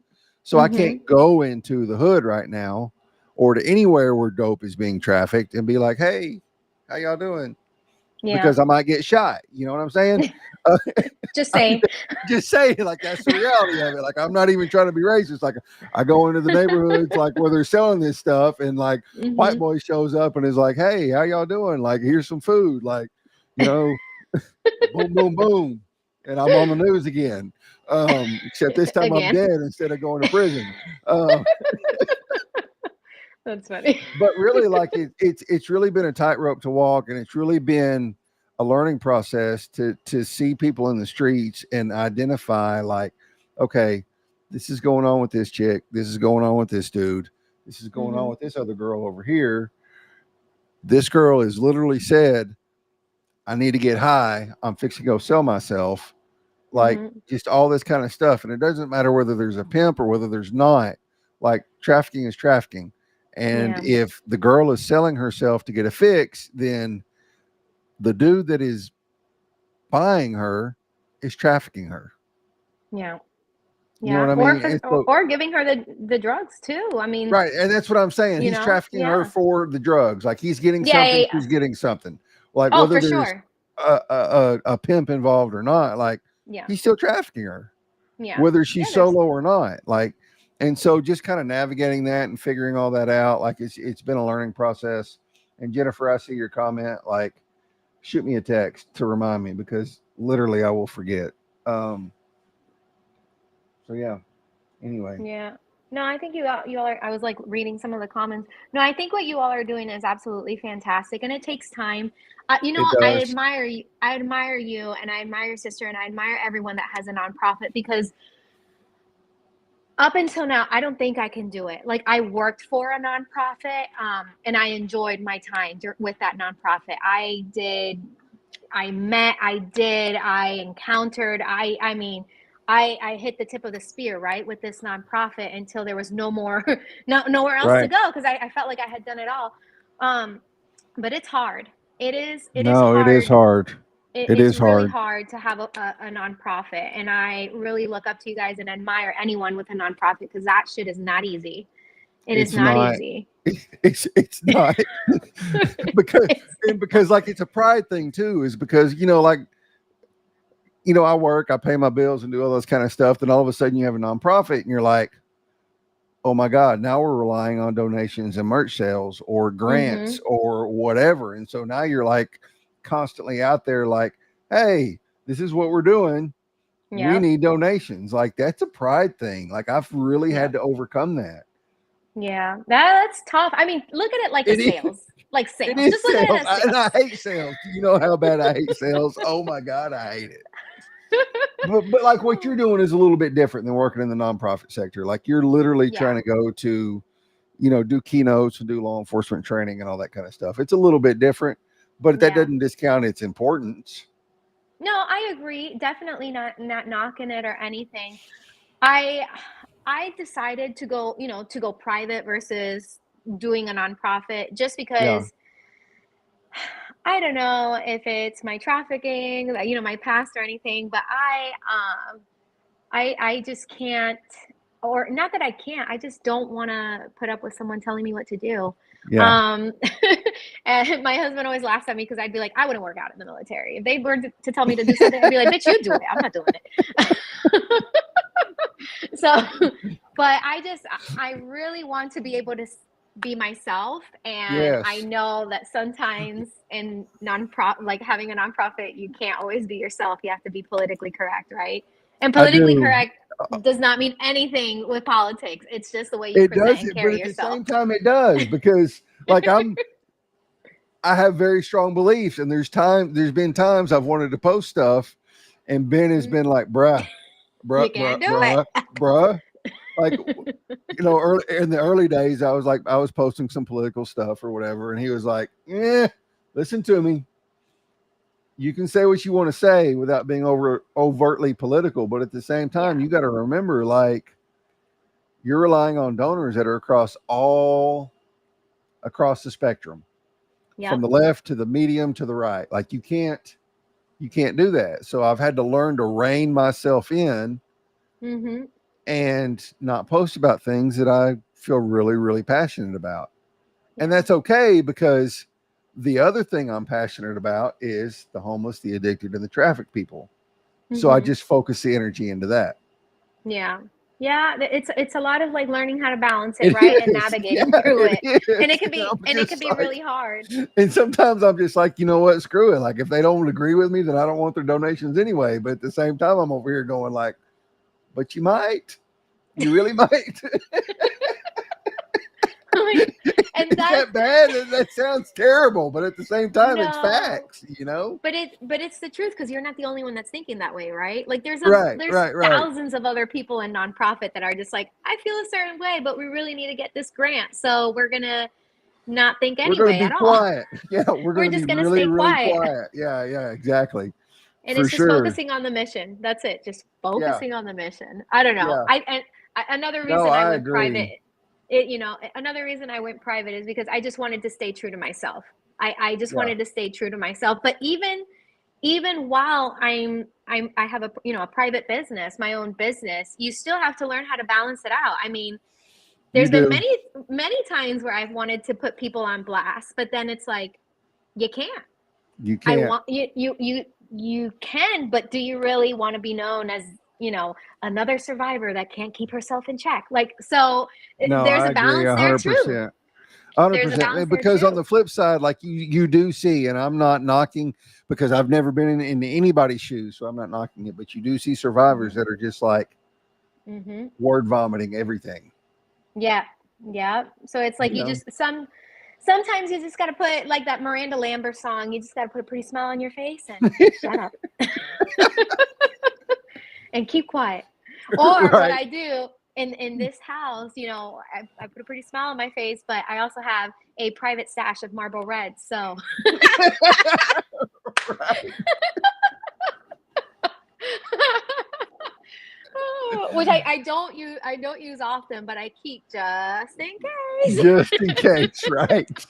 So I can't Mhm. go into the hood right now or to anywhere where dope is being trafficked and be like, "Hey, how y'all doing?" Yeah. because I might get shot. You know what I'm saying? Uh, Just saying. just saying, like that's the reality of it. Like I'm not even trying to be racist. Like I go into the neighborhoods like where they're selling this stuff, and like white Hmm. boy shows up and is like, "Hey, how y'all doing? Like here's some food." Like, you know, boom, boom, boom, and I'm on the news again. Except this time I'm Again. dead instead of going to prison. Uh, That's funny. but really, like it's really been a tightrope to walk, and it's really been a learning process to see people in the streets and identify like, okay, this is going on with this chick, this is going on with this dude, this is going on Hmm. with this other girl over here. This girl has literally said, I need to get high, I'm fixing to go sell myself, like Hmm. just all this kind of stuff. And it doesn't matter whether there's a pimp or whether there's not. Like trafficking is trafficking. And Yeah. if the girl is selling herself to get a fix, then the dude that is buying her is trafficking her. Yeah. You know what Yeah. I Or mean? for, And so, or giving her the drugs too. I mean, right. And that's what I'm saying. He's trafficking her Yeah. for the drugs. Like he's getting Yeah, yeah, something, yeah. she's getting something. Like Oh, whether for there's sure. a pimp involved or not, like Yeah. he's still trafficking her, Yeah. whether Yeah, she's there's solo or not. Like, and so just kind of navigating that and figuring all that out, like it's been a learning process. And Jennifer, I see your comment. Like, shoot me a text to remind me because literally I will forget. Um, so yeah. Anyway, Yeah. No, I think you all are, I was like reading some of the comments. No, I think what you all are doing is absolutely fantastic and it takes time. it does. I admire you and I admire your sister and I admire everyone that has a nonprofit because up until now, I don't think I can do it. Like I worked for a nonprofit, and I enjoyed my time with that nonprofit. I encountered, I mean, I hit the tip of the spear, right, with this nonprofit until there was no more, nowhere else to Right. go because I felt like I had done it all. Um, but it's hard. It is No, it is hard. hard. It It's is really hard. hard to have a nonprofit, and I really look up to you guys and admire anyone with a nonprofit because that shit is not easy. It is It's not not. easy. It's not because because like it's a pride thing too. Is because like I work, I pay my bills and do all this kind of stuff. Then all of a sudden you have a nonprofit and you're like, oh my God, now we're relying on donations and merch sales or grants Mm-hmm. or whatever. And so now you're like constantly out there like, hey, this is what we're doing. We Yep. need donations. Like that's a pride thing. Like I've really had Yep. to overcome that. Yeah. That's tough. I mean, look at it like a It is. sales. Like It sales. is Just look at sales. it as And I sales. hate sales. You know how bad I hate sales. Oh my God, I hate it. But like what you're doing is a little bit different than working in the nonprofit sector. Like you're literally trying Yeah. to go to, do keynotes and do law enforcement training and all that kind of stuff. It's a little bit different, but that Yeah. doesn't discount its importance. No, I agree. Definitely not knocking it or anything. I I decided to go private versus doing a nonprofit just Yeah. because I don't know if it's my trafficking, my past or anything, but I just can't, or not that I can't, I just don't want to put up with someone telling me what to do. Yeah. Um, and my husband always laughs at me because I'd be like, I wouldn't work out in the military. If they were to tell me to do something, I'd be like, bitch, you do it. I'm not doing it. So, but I really want to be able to be myself. And I Yes. know that sometimes in nonprofit, like having a nonprofit, you can't always be yourself. You have to be politically correct, right? And I politically do. correct does not mean anying with politics. It's just the way you It present does and it, but carry at the yourself. same time, it does because like I have very strong beliefs, and there's been times I've wanted to post stuff, and Ben has Mhm. been like, bruh, bruh, You bruh, can't do bruh, it. bruh. Like, early in the early days, I was posting some political stuff or whatever, and he was like, listen to me. You can say what you want to say without being overtly political, but at the same time, Yeah. you got to remember, like, you're relying on donors that are across the spectrum, from Yep. the left to the medium to the right. Like you can't do that. So I've had to learn to rein myself in Mhm. and not post about things that I feel really, really passionate about. And Yeah. that's okay because The other thing I'm passionate about is the homeless, the addicted, and the trafficked people. So I Mm-hmm. just focus the energy into that. Yeah. Yeah, it's a lot of like learning how to balance it, It right? And is. Yeah, navigating through it it. is. And it can be I'm and it can just be really like, hard. and sometimes I'm just like, you know what, screw it. Like if they don't agree with me, then I don't want their donations anyway. But at the same time, I'm over here going like, but you might, you really might. Like, and Is that's that bad? That sounds terrible, but at the same time, it's no. facts, you know? But it's the truth because you're not the only one that's thinking that way, right? Like Right, there's right, right. thousands of other people in nonprofit that are just like, I feel a certain way, but we really need to get this grant. So we're gonna not think We're going to anyway be at all. quiet. Yeah, we're going We're to be just gonna really, stay really quiet. quiet. Yeah, yeah, exactly. And For it's just sure. focusing on the mission. That's it. Just Yeah, focusing on the mission. I don't know. yeah. Another No, reason I I went private, agree. another reason I went private is because I just wanted to stay true to myself. I just Yeah, wanted to stay true to myself. But even while I have a private business, my own business, you still have to learn how to balance it out. I mean, you there's been do. many times where I've wanted to put people on blast, but then it's like you can't. You I can't. want you can, but do you really want to be known as, another survivor that can't keep herself in check? Like, so No, there's I a agree balance there too. 100%. 100%. There's a balance there Because on too. the flip side, like you do see, and I'm not knocking because I've never been in anybody's shoes, so I'm not knocking it, but you do see survivors Hmm. that are just like Hmm. word vomiting everything. Yeah. Yeah. So it's like You know? sometimes you just got to put like that Miranda Lambert song. You just got to put a pretty smile on your face and shut up and keep quiet. Or what Right. I do in this house, I put a pretty smile on my face, but I also have a private stash of Marlboro Reds. So, Right. which I don't use often, but I keep just in case. Just in case, right?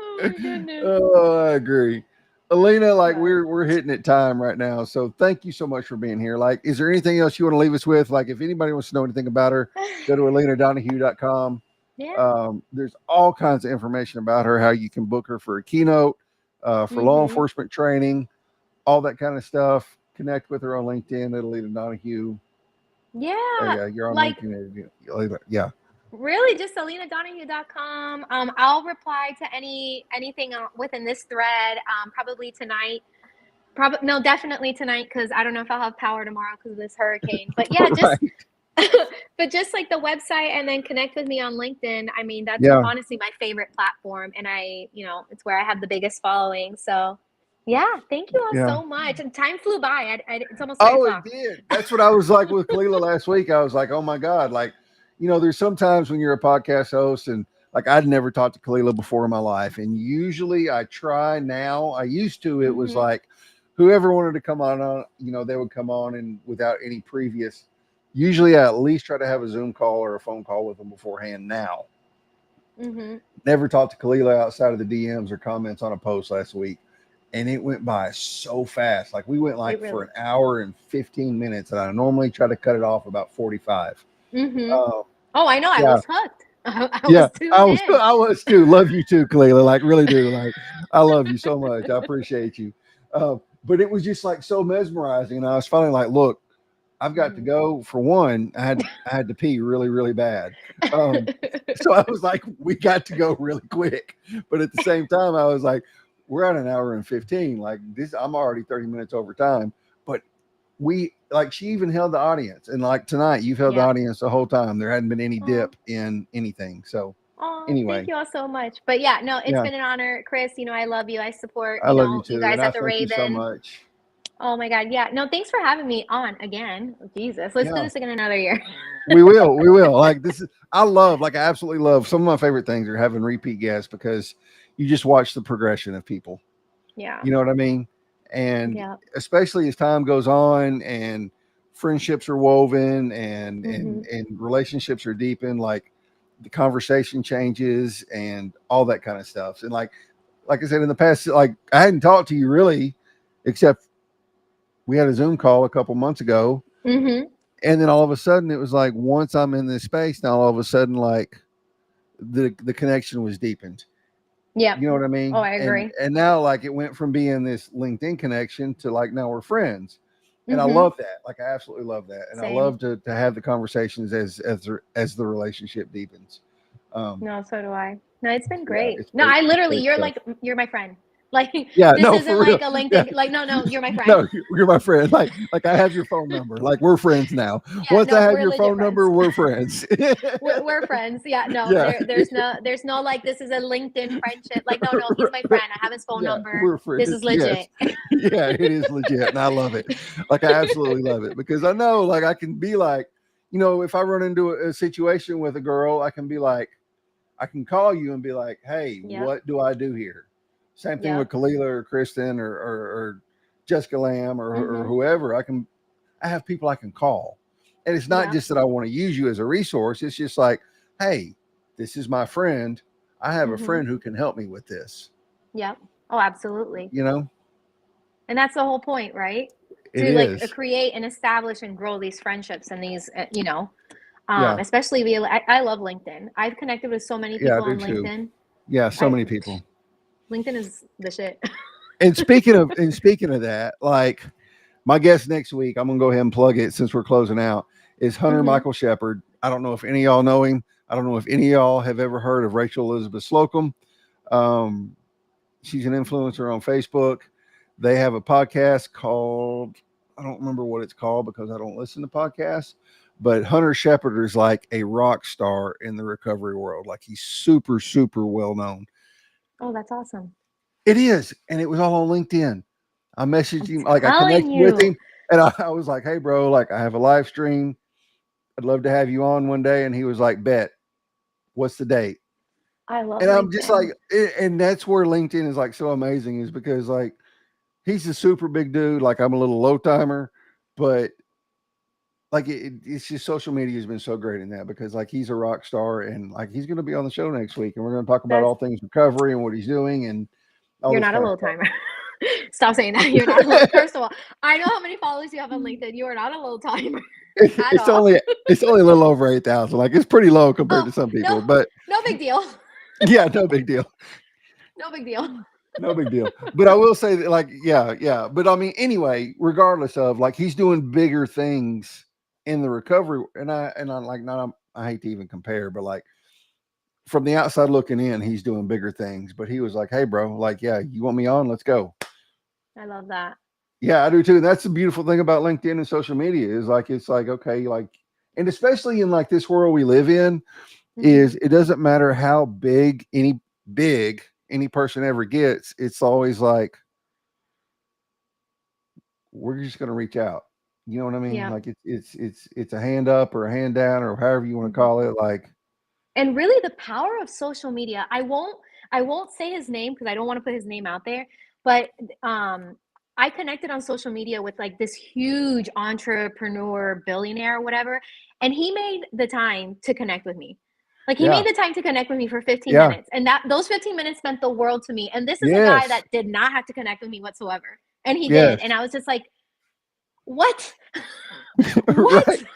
Oh my goodness. Oh, I agree. Alina, like But we're hitting it time right now. So thank you so much for being here. Like, is there anything else you want to leave us with? Like, if anybody wants to know anything about her, go to alinadonahue.com. yeah. There's all kinds of information about her, how you can book her for a keynote, for law Mhm. enforcement training, all that kind of stuff. Connect with her on LinkedIn at Alina Donahue. Yeah. Yeah, you're on Like LinkedIn. Yeah. really just alinadonahue.com. I'll reply to anything within this thread probably tonight. Probably no, definitely tonight because I don't know if I'll have power tomorrow because of this hurricane. But yeah, just Right. but just like the website and then connect with me on LinkedIn. I mean, that's Yeah. honestly my favorite platform, and it's where I have the biggest following. So yeah, thank you all Yeah. so much. And time flew by. It's almost three Oh, it o'clock. did. That's what I was like with Kalila last week. I was like, oh my God. Like, there's sometimes when you're a podcast host and like I'd never talked to Kalila before in my life. And usually I try now. I used to, it was Mm-hmm. like whoever wanted to come on, they would come on and without any previous. Usually I at least try to have a Zoom call or a phone call with them beforehand now. Mm-hmm. Never talked to Kalila outside of the DMs or comments on a post last week. And it went by so fast. Like we went It like for really. an hour and 15 minutes, and I normally try to cut it off about 45. Mm-hmm. Uh, Oh, I know. I yeah, was hooked. I yeah, was tuned in. I was too. Love you too, Kalila. Like really do. Like I love you so much. I appreciate you. But it was just like so mesmerizing, and I was finally like, look, I've got to Mm-hmm. go. For one, I had to pee really, really bad. Um, so I was like, we got to go really quick. But at the same time, I was like, we're at an hour and 15. Like this, I'm already 30 minutes over time. But she even held the audience. And like tonight, you've held the Yep. audience the whole time. There hadn't been any Oh. dip in anything. So Oh, thank anyway, you all so much. But yeah, no, it's yeah, been an honor, Chris. I love you. I support, I love you you too. guys And I at the thank you so Raven. much. Oh my God. Yeah. No, thanks for having me on again. Jesus. Let's do Yeah. this again another year. We will. We will. Like this is I absolutely love some of my favorite things are having repeat guests because you just watch the progression of people. Yeah. You know what I mean? And Yeah. especially as time goes on and friendships are woven and Mm-hmm. relationships are deepened, like the conversation changes and all that kind of stuff. And like I said in the past, like I hadn't talked to you really, except we had a Zoom call a couple months ago. Mm-hmm. And then all of a sudden it was like once I'm in this space now all of a sudden like the connection was deepened. Yep. You know what I Oh, mean? I And agree. now like it went from being this LinkedIn connection to like now we're friends. And I Mm-hmm. love that. Like I absolutely love that. And I Same. love to have the conversations as the relationship deepens. Um No, so do I. No, it's been yeah, great. it's No, great. I It's literally, great you're stuff. like, you're my friend. Like, Yeah, this no, isn't for real. like a Yeah. LinkedIn, like, no, no, you're my friend. No, you're my friend. Like I have your phone number. Like we're friends now. Yeah, Once I no, have we're your legit phone number, friends. we're friends. We're friends. Yeah, no, Yeah. there's no like this is a LinkedIn friendship. Like, no, no, he's my friend. I have his phone Yeah, number. we're This friends. is Yes. legit. Yeah, it is legit. And I love it. Like I absolutely love it because I know like I can be like, if I run into a situation with a girl, I can be like, I can call you and be like, hey, Yep, what do I do here? Same thing with yep. Kalila or Kristen or Jessica Lamb or Mm-hmm. whoever. I have people I can call. And it's not Yep, just that I want to use you as a resource. It's just like, hey, this is my friend. I have a mm-hmm. friend who can help me with this. Yep. Oh, absolutely. You know, And that's the whole point, right? it To like is. create and establish and grow these friendships and these, Yeah. especially via, I love LinkedIn. I've connected with so many Yeah, I people do on too. LinkedIn. Yeah, so I many people. LinkedIn is the shit. And speaking of that, like my guest next week, I'm gonna go ahead and plug it since we're closing out, is Hunter Mm-hmm. Michael Shepard. I don't know if any of y'all know him. I don't know if any of y'all have ever heard of Rachel Elizabeth Slocum. Um, she's an influencer on Facebook. They have a podcast called, I don't remember what it's called because I don't listen to podcasts, but Hunter Shepard is like a rock star in the recovery world. Like he's super, super well known. Oh, that's awesome. It is. And it was all on LinkedIn. I messaged I'm him, like I telling connected with you. him and I was like, hey, bro, like I have a live stream. I'd love to have you on one day. And he was like, bet, what's the date? I love And I'm just LinkedIn. like, and that's where LinkedIn is like so amazing is because like he's a super big dude. Like I'm a little low timer, but like it's just social media has been so great in that because like he's a rock star and like he's going to be on the show next week and we're going to talk about That's all things recovery and what he's doing and all You're this not a kind of low stuff. timer. Stop saying that. You're not a low. First of all, I know how many followers you have on LinkedIn. You are not a low timer at it's all. only it's only a little over 8,000. Like it's pretty low compared Oh, to some no, people, but no big deal. yeah, no big deal. No big deal. No big deal. But I will say that, like, yeah, yeah. But I mean, anyway, regardless of like he's doing bigger things in the recovery, and I like not I hate to even compare, but like from the outside looking in, he's doing bigger things. But he was like, hey, bro, like, yeah, you want me on? Let's go. I love that. Yeah, I do too. That's the beautiful thing about LinkedIn and social media is like it's like okay, like, and especially in like this world we live in, Hmm. is it doesn't matter how big any person ever gets. It's always like we're just going to reach out. You know what I mean? Yeah. Like it's a hand up or a hand down or however you want to Hmm. call it. Like, And really, the power of social media. I won't say his name because I don't want to put his name out there. But um, I connected on social media with like this huge entrepreneur, billionaire, or whatever, and he made the time to connect with me. Like he yeah, made the time to connect with me for 15 yeah, minutes, and that those 15 minutes meant the world to me. And this is a guy yes, that did not have to connect with me whatsoever, and he did. yes, And I was just like, what? What? right,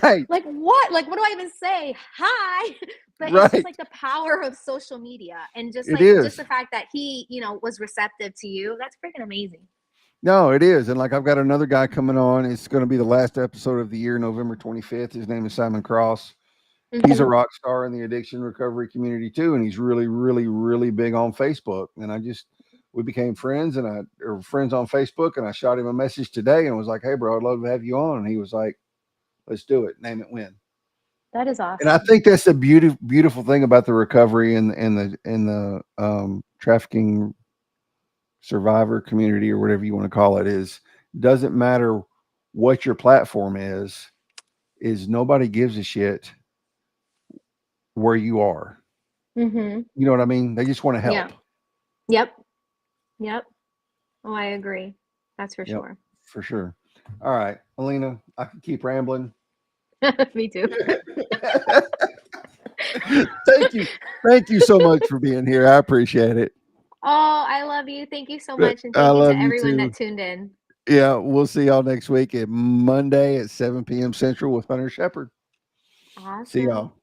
right, Like what? Like what do I even say? Hi. But it's just right. like the power of social media and It just is. the fact that he, was receptive to you. That's freaking amazing. No, it is. And like I've got another guy coming on. It's going to be the last episode of the year, November 25th. His name is Simon Cross. He's a Hmm. rock star in the addiction recovery community too, and he's really, really, really big on Facebook. And we became friends, and I or friends on Facebook, and I shot him a message today and was like, "Hey, bro, I'd love to have you on." And he was like, "Let's do it. Name it when." That is And I awesome. think that's the beautiful thing about the recovery and the trafficking survivor community or whatever you want to call it is doesn't matter what your platform is nobody gives a shit where you are. Hmm. You know what I mean? They just want to Yeah. help. Yep. Yep. Oh, I agree. That's for Yep, sure. for sure. All right, Alina, I can keep rambling. Me too. thank you. Thank you so much for being here. I appreciate it. Oh, I love you. Thank you so much. And I thank you love to you everyone too. that tuned in. Yeah, we'll see y'all next week at Monday at 7 p.m. Central with Hunter Shepard. See Awesome. y'all.